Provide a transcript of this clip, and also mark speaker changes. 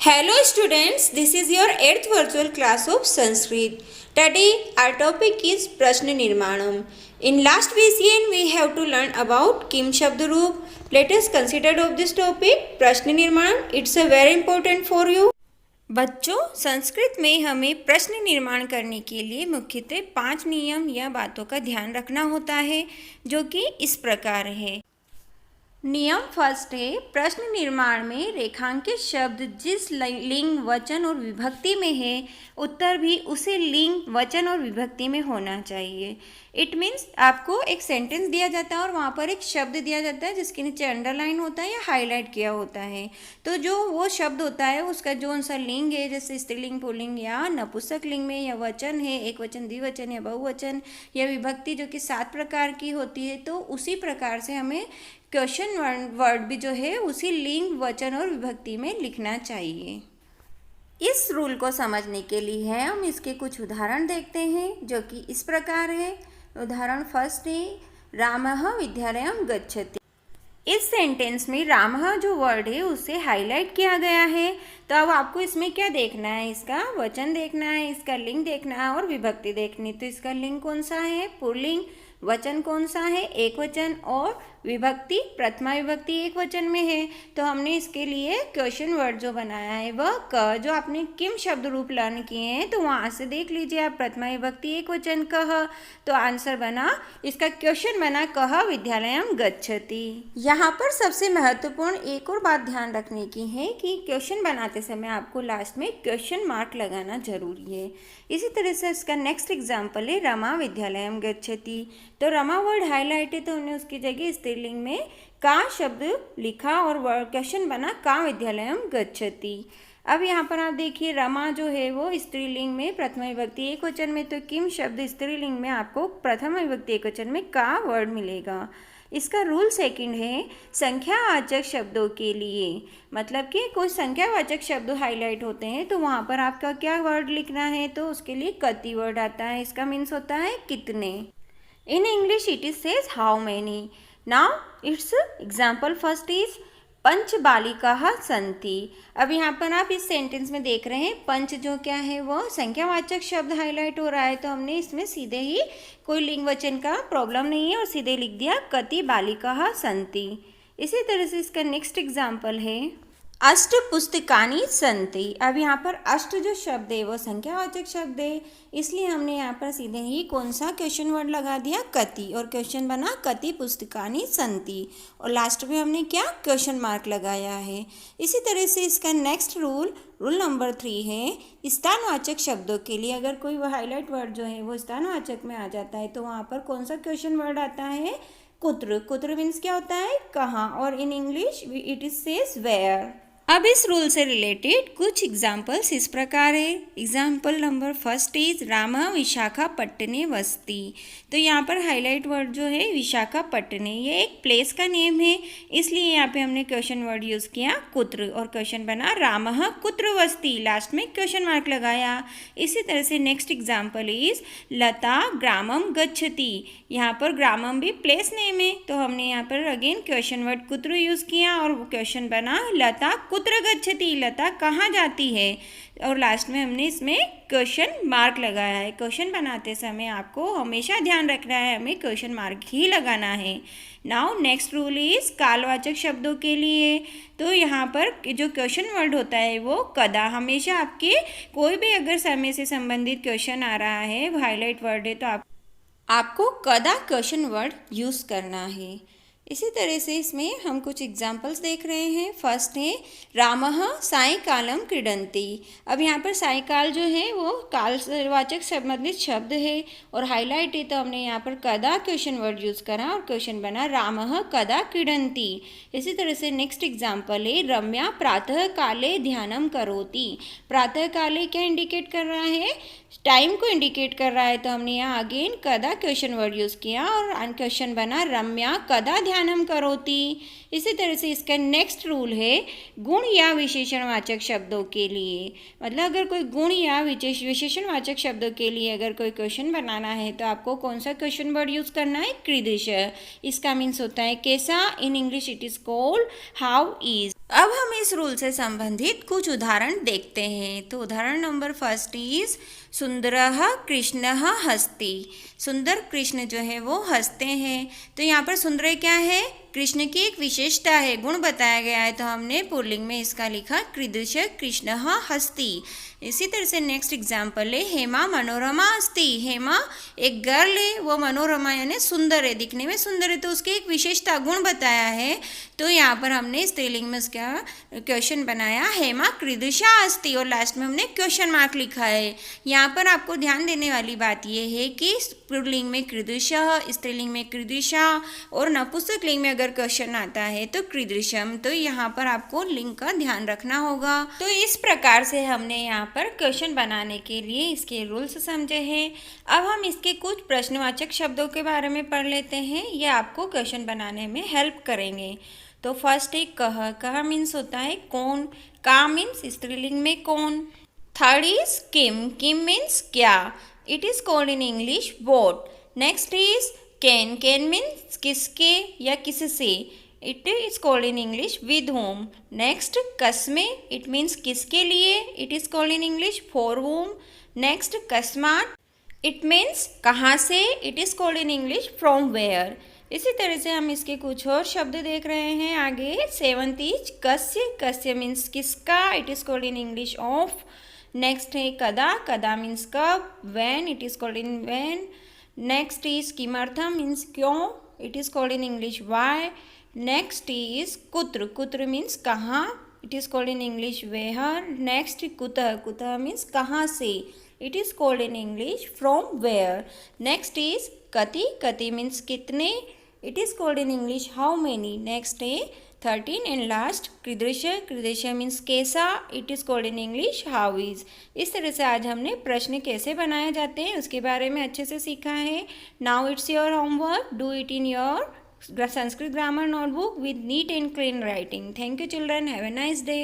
Speaker 1: Hello students, this is your 8th virtual class of Sanskrit. Today our topic is Prashna Nirmanam. In last VCN we have to learn about Kim Shabdaroop. Let us consider of this topic Prashna Nirmanam. It's a very important for you. बच्चों, संस्कृत में हमें प्रश्न निर्माण करने के लिए मुख्यतः 5 नियम या बातों का ध्यान रखना होता है, जो कि इस प्रकार है। नियम फर्स्ट है, प्रश्न निर्माण में रेखांकित शब्द जिस लिंग, वचन और विभक्ति में है, उत्तर भी उसी लिंग, वचन और विभक्ति में होना चाहिए। इट मीन्स आपको एक सेंटेंस दिया जाता है और वहाँ पर एक शब्द दिया जाता है जिसके नीचे अंडरलाइन होता है या हाईलाइट किया होता है। तो जो वो शब्द होता है उसका जो सा लिंग है, जैसे स्त्रीलिंग, पुल्लिंग या नपुंसक लिंग में, या वचन है, एक वचन, द्विवचन या बहुवचन, या विभक्ति जो कि 7 प्रकार की होती है, तो उसी प्रकार से हमें क्वेश्चन वर्ड भी जो है उसी लिंग, वचन और विभक्ति में लिखना चाहिए। इस रूल को समझने के लिए हम इसके कुछ उदाहरण देखते हैं, जो कि इस प्रकार है। उदाहरण फर्स्ट है, रामः विद्यालयं गच्छति। इस सेंटेंस में रामः जो वर्ड है उसे हाईलाइट किया गया है। तो अब आपको इसमें क्या देखना है? इसका वचन देखना है, इसका लिंग देखना है और विभक्ति देखनी। तो इसका लिंग कौन सा है? पुल्लिंग। वचन कौन सा है? एक वचन। और विभक्ति, प्रथमा विभक्ति एक वचन में है। तो हमने इसके लिए क्वेश्चन वर्ड जो बनाया है वह क, जो आपने किम शब्द रूप लर्न किए हैं, तो वहाँ से देख लीजिए आप, प्रथमा विभक्ति एक वचन कह। तो आंसर बना, इसका क्वेश्चन बना कह विद्यालयं गच्छति। यहाँ पर सबसे महत्वपूर्ण एक और बात ध्यान रखने की है कि क्वेश्चन बनाते समय आपको लास्ट में क्वेश्चन मार्क लगाना जरूरी है। इसी तरह से इसका नेक्स्ट एग्जाम्पल है, रमा विद्यालयं गच्छति। तो रमा वर्ड हाईलाइट है, तो हमने उसकी जगह स्त्रीलिंग में का शब्द लिखा और क्वेश्चन बना का विद्यालयं गच्छति। अब यहाँ पर आप देखिए, रमा जो है वो स्त्रीलिंग में प्रथमा विभक्ति एक वचन में, तो किम शब्द स्त्रीलिंग में आपको प्रथमा विभक्ति एक वचन में का वर्ड मिलेगा। इसका रूल सेकंड है, संख्यावाचक शब्दों के लिए, मतलब कि कोई संख्यावाचक शब्द हाईलाइट होते हैं तो वहाँ पर आपका क्या वर्ड लिखना है? तो उसके लिए कति वर्ड आता है। इसका मीन्स होता है कितने। In English it is says how many. Now its example first is पंच बालिकाः सन्ति। अब यहाँ पर आप इस सेंटेंस में देख रहे हैं, पंच जो क्या है वो संख्यावाचक शब्द हाईलाइट हो रहा है, तो हमने इसमें सीधे ही कोई लिंग वचन का प्रॉब्लम नहीं है और सीधे लिख दिया कति बालिकाः सन्ति। इसी तरह से इसका नेक्स्ट एग्जाम्पल है, अष्ट पुस्तकानि सन्ति। अब यहाँ पर अष्ट जो शब्द है वो संख्यावाचक शब्द है, इसलिए हमने यहाँ पर सीधे ही कौन सा क्वेश्चन वर्ड लगा दिया? कति। और क्वेश्चन बना कति पुस्तकानि सन्ति। और लास्ट में हमने क्या? क्वेश्चन मार्क लगाया है। इसी तरह से इसका नेक्स्ट रूल नंबर 3 है, स्थानवाचक शब्दों के लिए अगर कोई हाईलाइट वर्ड जो है वो स्थानवाचक में आ जाता है, तो वहाँ पर कौन सा क्वेश्चन वर्ड आता है? कुत्र। कुत्र मीन्स क्या होता है? कहाँ। और in English it is says where. अब इस रूल से रिलेटेड कुछ एग्जाम्पल्स इस प्रकार है। एग्जाम्पल नंबर फर्स्ट इज रामः विशाखापट्टने वसति। तो यहाँ पर हाईलाइट वर्ड जो है विशाखापट्टने, ये एक प्लेस का नेम है, इसलिए यहाँ पे हमने क्वेश्चन वर्ड यूज़ किया कुत्र और क्वेश्चन बना रामः कुत्र वसति, लास्ट में क्वेश्चन मार्क लगाया। इसी तरह से नेक्स्ट एग्जाम्पल इज लता ग्रामम गच्छति। यहाँ पर ग्रामम भी प्लेस नेम है, तो हमने यहाँ पर अगेन क्वेश्चन वर्ड कुत्र यूज़ किया और क्वेश्चन बना लता कुत्र गच्छति, लता कहाँ जाती है। और लास्ट में हमने इसमें क्वेश्चन मार्क लगाया है। क्वेश्चन बनाते समय आपको हमेशा ध्यान रखना है, हमें क्वेश्चन मार्क ही लगाना है। नाउ नेक्स्ट रूल इज कालवाचक शब्दों के लिए। तो यहाँ पर जो क्वेश्चन वर्ड होता है वो कदा। हमेशा आपके कोई भी अगर समय से संबंधित क्वेश्चन आ रहा है, वो हाईलाइट वर्ड है, तो आपको कदा क्वेश्चन वर्ड यूज़ करना है। इसी तरह से इसमें हम कुछ एग्जाम्पल्स देख रहे हैं। फर्स्ट है रामः सायंकालं क्रीडन्ति। अब यहाँ पर सायंकाल जो है वो कालवाचक संबंधित शब्द है और हाईलाइट है, तो हमने यहाँ पर कदा क्वेश्चन वर्ड यूज़ करा और क्वेश्चन बना रामः कदा क्रीडन्ति। इसी तरह से नेक्स्ट एग्जाम्पल है रम्या प्रातः काले ध्यानं करोति। प्रातः काले क्या इंडिकेट कर रहा है? टाइम को इंडिकेट कर रहा है, तो हमने यहाँ अगेन कदा क्वेश्चन वर्ड यूज़ किया और क्वेश्चन बना रम्या कदा ध्यानम करोति। इसी तरह से इसका नेक्स्ट रूल है गुण या विशेषणवाचक शब्दों के लिए, मतलब अगर कोई गुण या विशेषणवाचक शब्दों के लिए अगर कोई क्वेश्चन बनाना है तो आपको कौन सा क्वेश्चन वर्ड यूज़ करना है, कीदृश। इसका मीन्स होता है कैसा, इन English it is called how is. अब हम इस रूल से संबंधित कुछ उदाहरण देखते हैं। तो उदाहरण नंबर फर्स्ट इज सुंदरः कृष्णः हस्ति। सुंदर कृष्ण जो है वो हंसते हैं। तो यहाँ पर सुंदर क्या है, कृष्ण की एक विशेषता है, गुण बताया गया है, तो हमने पुल्लिंग में इसका लिखा कीदृश कृष्णः हस्ति। इसी तरह से नेक्स्ट एग्जाम्पल है हेमा मनोरमा अस्ति। हेमा एक गर्ल है, वो मनोरमा यानी सुंदर है, दिखने में सुंदर है, तो उसकी एक विशेषता गुण बताया है। तो यहाँ पर हमने स्त्रीलिंग में उसका क्वेश्चन बनाया हेमा कीदृशा अस्ति और लास्ट में हमने क्वेश्चन मार्क लिखा है। यहाँ पर आपको ध्यान देने वाली बात यह है कि पुल्लिंग में कीदृशः, स्त्रीलिंग में कीदृशा और नपुंसक लिंग में अगर क्वेश्चन आता है तो कीदृशम। तो यहाँ पर आपको लिंग का ध्यान रखना होगा। तो इस प्रकार से हमने यहाँ पर क्वेश्चन बनाने के लिए इसके रूल्स समझे हैं। अब हम इसके कुछ प्रश्नवाचक शब्दों के बारे में पढ़ लेते हैं, ये आपको क्वेश्चन बनाने में हेल्प करेंगे। तो फर्स्ट है कह। कह मीन्स होता है कौन, का मीन्स स्त्रीलिंग में कौन। थर्ड इज किम। किम मीन्स क्या, it is called in English what. Next is कैन। कैन मीन्स किसके या किससे, it is called in English with whom. Next कस्मे, इट मीन्स किसके लिए, it is called in English for whom. Next कस्मात, इट मीन्स कहाँ से, it is called in English from where. इसी तरह से हम इसके कुछ और शब्द देख रहे हैं आगे। सेवंथ इज कस्य। कस्य मीन्स किसका, it is called in English of. Next है कदा। कदा मीन्स कब, when, it is called in when. Next is किमर्थम मीन्स क्यों, it is called in English why. Next is कुत्र। कुत्र मीन्स कहाँ, it is called in English where. Next कुतः। कुतः मीन्स कहाँ से, it is called in English from where. Next is कति। कति मीन्स कितने, it is called in English how many. Next है 13 एंड लास्ट कीदृश। कीदृश मीन्स कैसा, it is called in English how is. इस तरह से आज हमने प्रश्न कैसे बनाए जाते हैं उसके बारे में अच्छे से सीखा है। Now it's your homework, do it in your Sanskrit grammar notebook with neat and clean writing. Thank you children. Have a nice day.